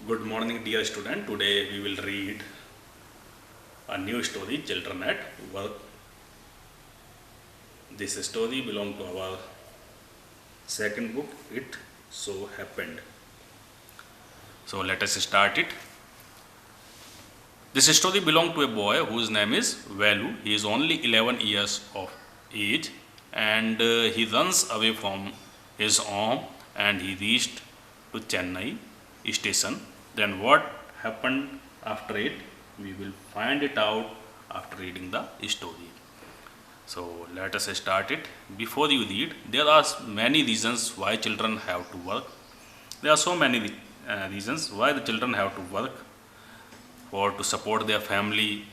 Good morning, dear student. Today we will read a new story, Children at Work. This story belongs to our second book, It So Happened. So let us start it. This story belongs to a boy whose name is Valu. He is only 11 years of age and he runs away from his home and he reached to Chennai station. Then what happened after it? We will find it out after reading the story. So let us start it. Before you read, there are many reasons why children have to work. There are so many reasons why the children have to work or to support their family,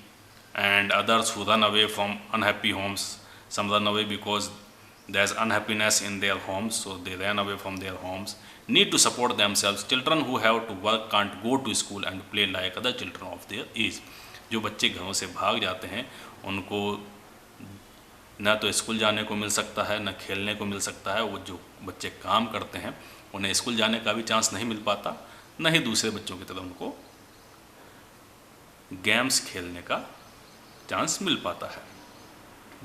and others who run away from unhappy homes. Some run away because there's unhappiness in their homes, so they ran away from their homes, need to support themselves. Children who have to work can't go to school and play like other children of their age. जो बच्चे घरों से भाग जाते हैं उनको ना तो स्कूल जाने को मिल सकता है, ना खेलने को मिल सकता है। वो जो बच्चे काम करते हैं उन्हें स्कूल जाने का भी चांस नहीं मिल पाता, न ही दूसरे बच्चों की तरह उनको गेम्स खेलने का चांस मिल पाता है।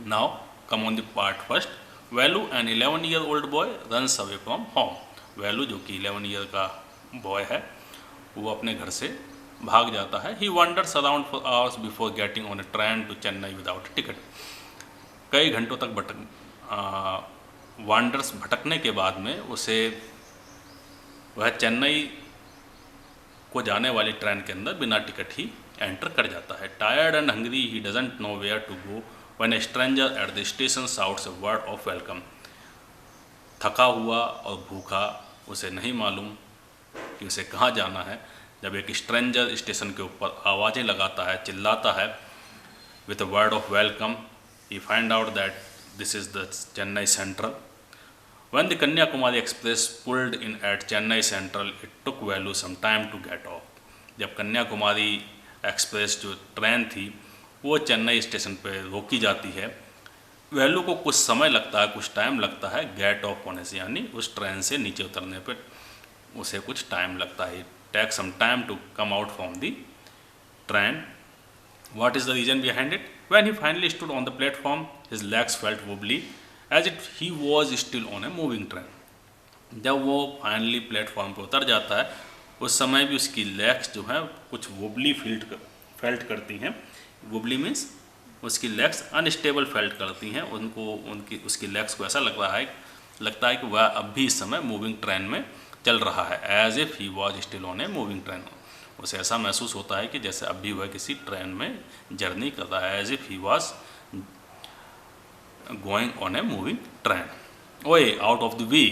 Now come on the part first. Valu an 11-year-old boy runs away from home. Valu जो कि 11 ईयर का बॉय है वो अपने घर से भाग जाता है। He wanders around for hours before getting on a train to Chennai without ticket. कई घंटों तक वंडर्स भटकने के बाद में उसे वह चेन्नई को जाने वाली ट्रेन के अंदर बिना टिकट ही एंटर कर जाता है। Tired and hungry he doesn't know where to go when a stranger at the station shouts a word of welcome. थका हुआ और भूखा, उसे नहीं मालूम कि उसे कहाँ जाना है, जब एक स्ट्रेंजर स्टेशन के ऊपर आवाज़ें लगाता है, चिल्लाता है with a word of welcome. He find out that this is the Chennai central. When the Kanyakumari Express pulled in at Chennai Central, it took Velu some time to get off. जब Kanyakumari express जो train थी वो Chennai station पे रोकी जाती है, वेलू को कुछ समय लगता है, कुछ टाइम लगता है गेट ऑफ होने से, यानी उस ट्रेन से नीचे उतरने पर उसे कुछ टाइम लगता है। Take some time to come out from the train. What is the reason behind it? When he finally stood on the platform, his legs felt wobbly as if he was still on a moving train. जब वो finally platform पर उतर जाता है उस समय भी उसकी लेग्स जो हैं कुछ वोबली फेल्ट करती हैं। वोबली मीन्स उसकी लेग्स अनस्टेबल फेल्ट करती हैं। उसकी लेग्स को ऐसा लगता है कि वह अब भी इस समय मूविंग ट्रेन में चल रहा है। As if he was still on a moving train. उसे ऐसा महसूस होता है कि जैसे अब भी वह किसी ट्रेन में जर्नी कर रहा है। As if he was going on a moving train. Way out of the way,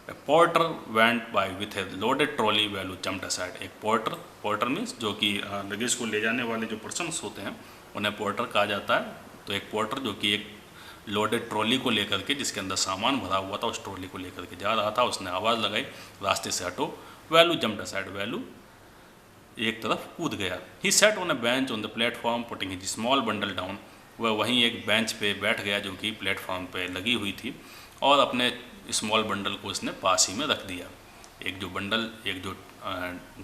a porter went by with a loaded trolley. Velu jumped aside. एक पोर्टर मीन्स जो कि लगेज को ले जाने वाले जो पर्सन्स होते हैं उन्हें पोर्टर कहा जाता है। तो एक पोर्टर जो कि एक लोडेड ट्रॉली को लेकर के, जिसके अंदर सामान भरा हुआ था, उस ट्रॉली को लेकर के जा रहा था। उसने आवाज़ लगाई, रास्ते से हटो। Value jumped aside. वैलू एक तरफ कूद गया। He sat on a bench on the platform putting his small bundle down. वह वहीं एक बेंच पे बैठ गया जो कि प्लेटफॉर्म पे लगी हुई थी और अपने स्मॉल बंडल को उसने पास ही में रख दिया। एक जो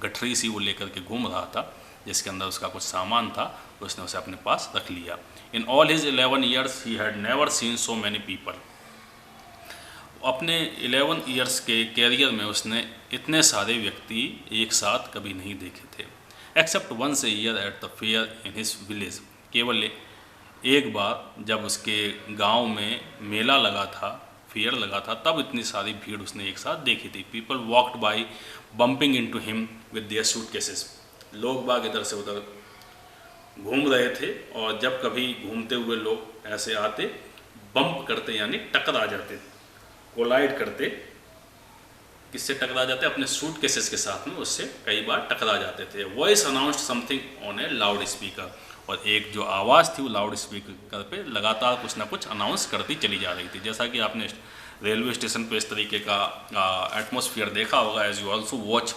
गठरी सी वो लेकर के घूम रहा था जिसके अंदर उसका कुछ सामान था, उसने उसे अपने पास रख लिया। In all his 11 years he had never seen so many people. अपने 11 ईयर्स के कैरियर में उसने इतने सारे व्यक्ति एक साथ कभी नहीं देखे थे। Except once a year at the fair in his village. केवल एक बार जब उसके गांव में मेला लगा था, फेयर लगा था, तब इतनी सारी भीड़ उसने एक साथ देखी थी। People walked by bumping into him with their suitcases. लोग बाग इधर से उधर घूम रहे थे और जब कभी घूमते हुए लोग ऐसे आते, बम्प करते यानी टकरा जाते, कोलाइड करते। किससे टकरा जाते? अपने सूटकेसेस के साथ में उससे कई बार टकरा जाते थे। Voice announced something on A loud speaker. और एक जो आवाज़ थी वो लाउड स्पीकर पे लगातार कुछ ना कुछ अनाउंस करती चली जा रही थी। जैसा कि आपने रेलवे स्टेशन पे इस तरीके का एटमॉस्फेयर देखा होगा। As you also watch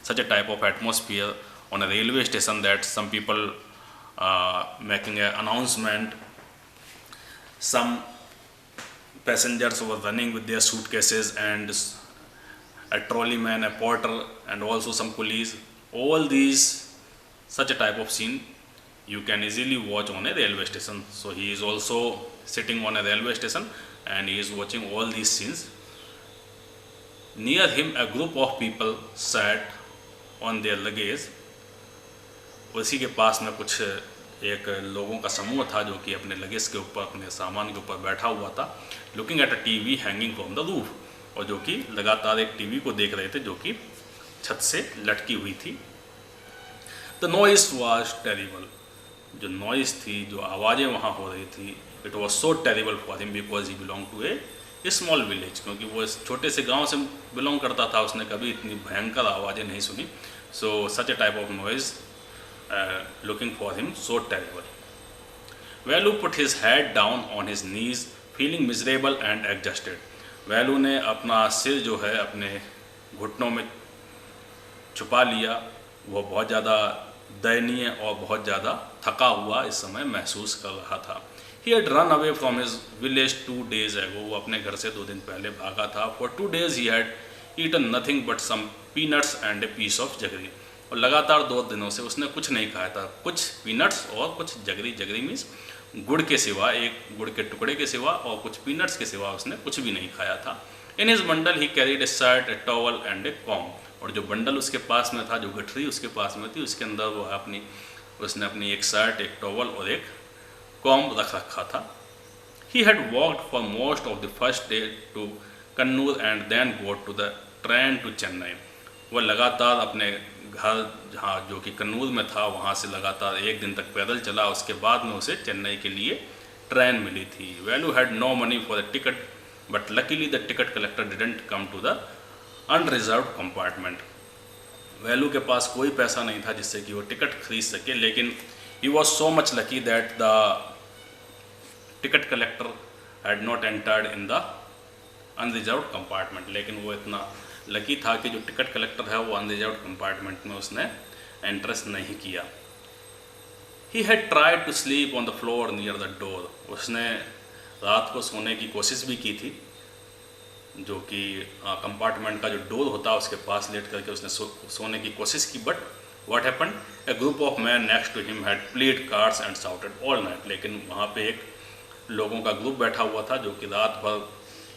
such a type of atmosphere on a railway station that some people making a announcement, some passengers were running with their suitcases and a trolley man, a porter, and also some coolies. All these such a type of scene you can easily watch on a railway station. So he is also sitting on a railway station and he is watching all these scenes. Near him a group of people sat on their luggage. उसी के पास में कुछ एक लोगों का समूह था जो कि अपने लगेज के ऊपर, अपने सामान के ऊपर बैठा हुआ था. Looking at a TV hanging from the roof, और जो कि लगातार एक टीवी को देख रहे थे जो कि छत से लटकी हुई थी. द नॉइस वॉज टेरिबल, जो नॉइस थी, जो आवाज़ें वहाँ हो रही थी, it was so terrible for him because he belong to a small village, क्योंकि वो इस छोटे से गांव से बिलोंग करता था. उसने कभी इतनी भयंकर आवाज़ें नहीं सुनी. So such a type of noise looking for him so terrible. Velu put his head down on his knees, feeling miserable and exhausted. Value ने अपना सिर जो है अपने घुटनों में छुपा लिया. वो बहुत ज़्यादा दयनीय और बहुत ज़्यादा थका हुआ इस समय महसूस कर रहा था. He had run away from his village 2 days ago. वो अपने घर से 2 दिन पहले भागा था. For 2 days he had eaten nothing but some peanuts and a piece of jaggery. और लगातार 2 दिनों से उसने कुछ नहीं खाया था, कुछ पीनट्स और कुछ जगरी. जगरी मीन्स गुड़ के सिवा, एक गुड़ के टुकड़े के सिवा और कुछ पीनट्स के सिवा उसने कुछ भी नहीं खाया था. In his bundle he carried A shirt, A towel and A com. और जो बंडल उसके पास में था, जो गठरी उसके पास में थी, उसके अंदर वो उसने अपनी एक शर्ट, एक टॉवल और एक कॉम रख रखा था. He had walked for most of the first day to Kannur and then got to the train to Chennai. वह लगातार अपने घर, जहाँ जो कि कन्नूर में था, वहाँ से लगातार 1 दिन तक पैदल चला. उसके बाद में उसे चेन्नई के लिए ट्रेन मिली थी. Velu had no money for the ticket but luckily the ticket collector didn't come to the unreserve compartment. Velu के पास कोई पैसा नहीं था जिससे कि वो टिकट खरीद सके, लेकिन he was so much lucky that the ticket collector had not entered in the unreserve compartment. लेकिन वो इतना लकी था कि जो टिकट कलेक्टर है वो अनरिजर्व कंपार्टमेंट में उसने एंट्रेंस नहीं किया. He had tried to sleep on the floor near the door. उसने रात को सोने की कोशिश भी की थी, जो कि कंपार्टमेंट का जो डोर होता है उसके पास लेट करके उसने सोने की कोशिश की. But what happened, a group of man next to him had played cards and shouted all night. लेकिन वहाँ पे एक लोगों का ग्रुप बैठा हुआ था जो कि रात भर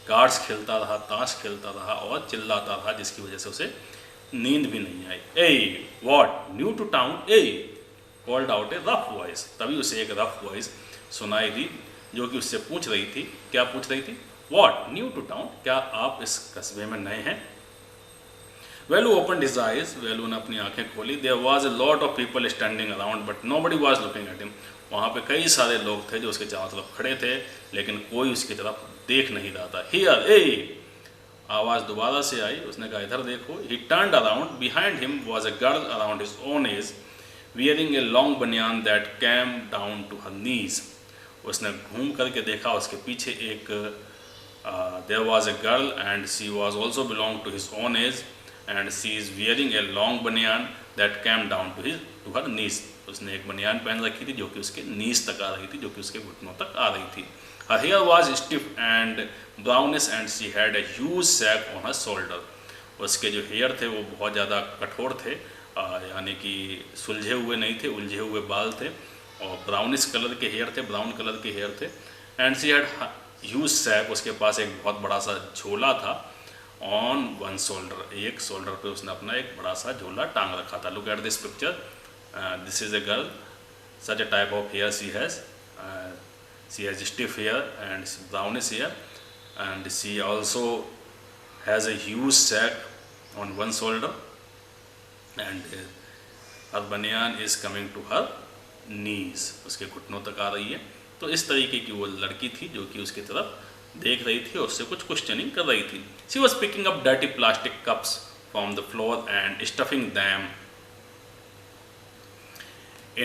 कार्ड्स खेलता रहा, ताश खेलता रहा और चिल्लाता रहा, जिसकी वजह से उसे नींद भी नहीं आई. A what new to town, a called out a rough voice. तभी उसे एक रफ वॉइस सुनाई दी जो कि उससे पूछ रही थी. क्या पूछ रही थी? व्हाट न्यू टू टाउन, क्या आप इस कस्बे में नए हैं? Velu opened his eyes. Velu ने अपनी आंखें खोली. There was a lot of people standing around but nobody was looking at him. वहाँ पे कई सारे लोग थे जो उसके चारों तरफ खड़े थे, लेकिन कोई उसकी तरफ देख नहीं रहा था. हियर, ए आवाज़ दोबारा से आई. उसने कहा इधर देखो. He turned around. Behind him was a girl around his own age wearing a long banian that came down to her knees. उसने घूम करके देखा. उसके पीछे एक there was a girl and she was also belong to his own age and she is wearing a long banian that came down to her knees. उसने एक बनियान पहन रखी थी जो कि उसके नीज तक आ रही थी, जो कि उसके घुटनों तक आ रही थी. Her hair was stiff and brownish and she had a huge sack on her shoulder. उसके जो हेयर थे वो बहुत ज़्यादा कठोर थे, यानी कि सुलझे हुए नहीं थे, उलझे हुए बाल थे और ब्राउनिश कलर के हेयर थे, ब्राउन कलर के हेयर थे. And she had huge sack. उसके पास एक बहुत बड़ा सा झोला था. ऑन वन शोल्डर, एक शोल्डर पे उसने अपना एक बड़ा सा झोला टांग रखा था. Look at this picture. This is a girl. Such a type of hair she has. She has stiff hair and brownish hair, and she also has a huge sack on one shoulder, and her banyan is coming to her knees. उसके घुटनों तक आ रही है. तो इस तरीके की वो लड़की थी जो कि उसकी तरफ देख रही थी और उससे कुछ क्वेश्चनिंग कर रही थी. She was picking up dirty plastic cups from the floor and stuffing them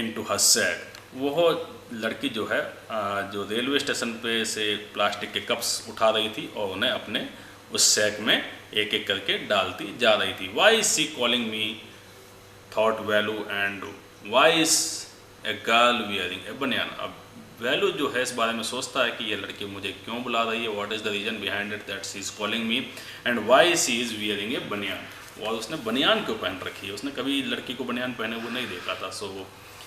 into her sack. वो लड़की जो है जो रेलवे स्टेशन पे से प्लास्टिक के कप्स उठा रही थी और उन्हें अपने उस सैक में एक एक करके डालती जा रही थी. Why is she calling me thought value and why is a girl wearing a banian. अब वैल्यू जो है इस बारे में सोचता है कि ये लड़की मुझे क्यों बुला रही है, what is the reason behind it that she is calling me and why she is wearing a banian, और उसने बनियान क्यों पहन रखी है, उसने कभी लड़की को बनियान पहने हुए नहीं देखा था। So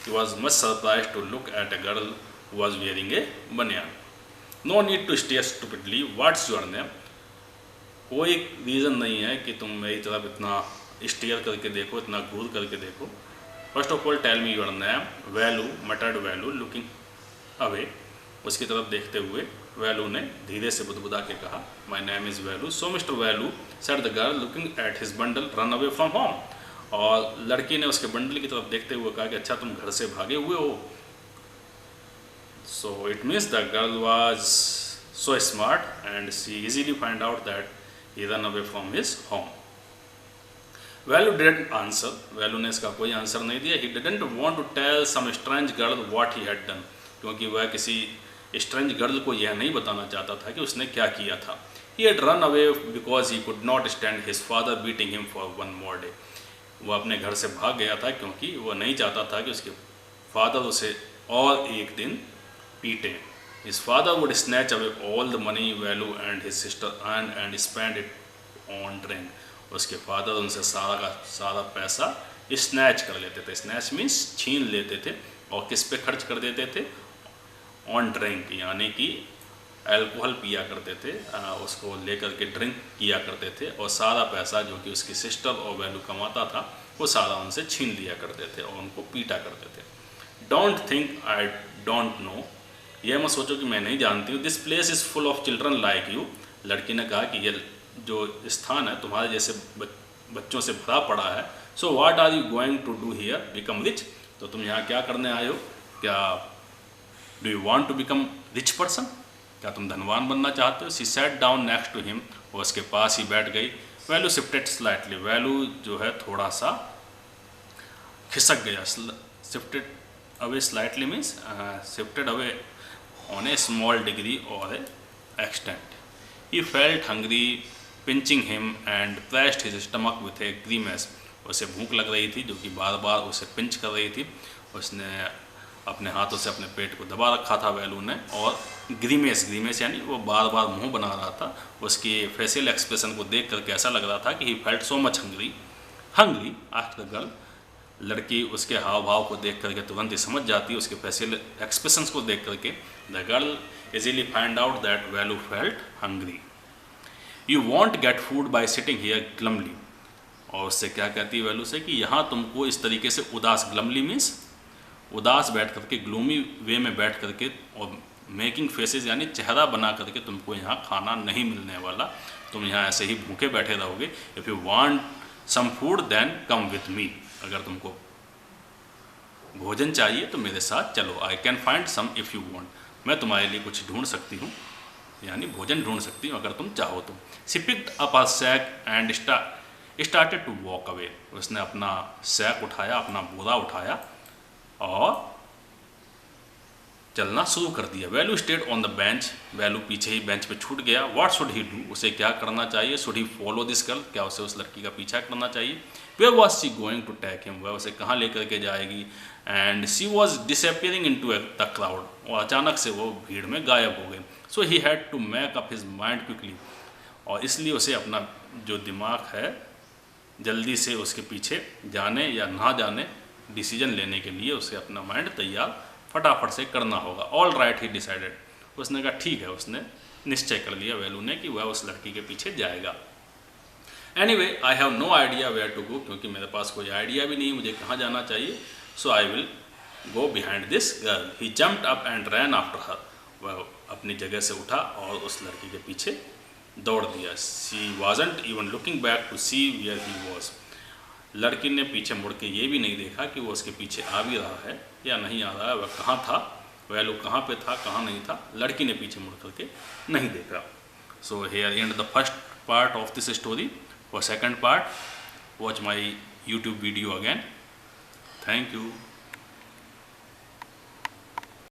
he was much surprise to look at a girl who was wearing a baniyan. No need to stay stupidly, what's your name, कोई रीज़न नहीं है कि तुम मेरी तरफ इतना स्टेयर करके देखो, इतना घूर करके देखो। First of all tell me your name. Velu muttered Velu looking away, उसकी तरफ देखते हुए वैलू ने धीरे से बुदबुदा के कहा, my name is value. So mister value said the girl looking at his bundle run away from home, और लड़की ने उसके बंडल की तरफ देखते हुए कहा कि अच्छा तुम घर से भागे हुए हो। So it means the girl was so smart and she easily find out that he ran away from his home. Value didn't answer. Value ने इसका कोई आंसर नहीं दिया. He didn't want to tell some strange girl what he had done, क्योंकि वह किसी strange girl को यह नहीं बताना चाहता था कि उसने क्या किया था. He had run away because he could not stand his father beating him for one more day. वो अपने घर से भाग गया था क्योंकि वो नहीं चाहता था कि उसके फादर उसे और एक दिन पीटे. His father would snatch away all the money Value and his sister earned and spend it on drink. उसके फादर उनसे सारा का सारा पैसा स्नैच कर लेते थे. स्नैच मीन्स छीन लेते थे, और किस पे खर्च कर देते थे? ऑन ड्रिंक, यानी कि अल्कोहल पिया करते थे, उसको लेकर के ड्रिंक किया करते थे, और सारा पैसा जो कि उसकी सिस्टर और वैल्यू कमाता था वो सारा उनसे छीन लिया करते थे और उनको पीटा करते थे. Don't think I don't know, यह मत सोचो कि मैं नहीं जानती हूँ. This place is full of children like you. लड़की ने कहा कि ये जो स्थान है तुम्हारे जैसे बच्चों से भरा पड़ा है. So what are you going to do here? Become rich. तो तुम यहाँ क्या करने आए हो? क्या do you want to become rich person? क्या तुम धनवान बनना चाहते हो? She sat down next to him, वो उसके पास ही बैठ गई. वैल्यू शिफ्टेड स्लाइटली, वैल्यू जो है थोड़ा सा खिसक गया. Shifted away slightly means shifted away on a small degree or extent. He felt hungry, pinching him and pressed his stomach with a grimace. उसे भूख लग रही थी जो कि बार बार उसे पिंच कर रही थी. उसने अपने हाथों से अपने पेट को दबा रखा था वैल्यू ने, और ग्रीमेस यानी वो बार बार मुंह बना रहा था. उसके फेशियल एक्सप्रेशन को देख करके ऐसा लग रहा था कि he felt so much hungry after the girl. लड़की उसके हाव भाव को देख करके तुरंत ही समझ जाती है, उसके फेशियल एक्सप्रेशंस को देख करके. The girl easily find out that value felt hungry. You want get food by sitting here glumly. और उससे क्या कहती है वैल्यू से कि यहाँ तुमको इस तरीके से उदास, ग्लमली मीन्स उदास बैठ करके, ग्लूमी वे में बैठ करके और मेकिंग फेसेस यानी चेहरा बना करके तुमको यहाँ खाना नहीं मिलने वाला. तुम यहाँ ऐसे ही भूखे बैठे रहोगे. If you want some food then come with me. अगर तुमको भोजन चाहिए तो मेरे साथ चलो. I can find some if you want. मैं तुम्हारे लिए कुछ ढूंढ सकती हूँ, यानी भोजन ढूंढ सकती हूँ अगर तुम चाहो तो. She picked up her sack and started to walk away. उसने अपना सैक उठाया, अपना बोरा उठाया और चलना शुरू कर दिया. Velu stayed on the bench. Velu पीछे ही बेंच पे छूट गया. What should he do? उसे क्या करना चाहिए? Should he follow this girl? क्या उसे उस लड़की का पीछा करना चाहिए? Where was she going to take him? वह उसे कहाँ लेकर के जाएगी? And she was disappearing in to the crowd. और अचानक से वो भीड़ में गायब हो गए. So he had to make up his mind quickly. और इसलिए उसे अपना जो दिमाग है जल्दी से उसके पीछे जाने या ना जाने डिसीजन लेने के लिए उसे अपना माइंड तैयार फटाफट से करना होगा. ऑल राइट ही डिसाइडेड. उसने कहा ठीक है. उसने निश्चय कर लिया वैल्यू ने कि वह उस लड़की के पीछे जाएगा. Anyway I have no idea where to go. क्योंकि मेरे पास कोई आइडिया भी नहीं मुझे कहाँ जाना चाहिए. So I will go behind this girl. He jumped up and ran after her. वह अपनी जगह से उठा और उस लड़की के पीछे दौड़ दिया. She wasn't even looking back to see where he was. लड़की ने पीछे मुड़ के ये भी नहीं देखा कि वो उसके पीछे आ भी रहा है या नहीं आ रहा है, वह कहाँ था, वैल्यू कहाँ पे था, कहाँ नहीं था. लड़की ने पीछे मुड़ करके नहीं देखा. So here and the first part of this story. For second part, watch my YouTube video again. Thank you.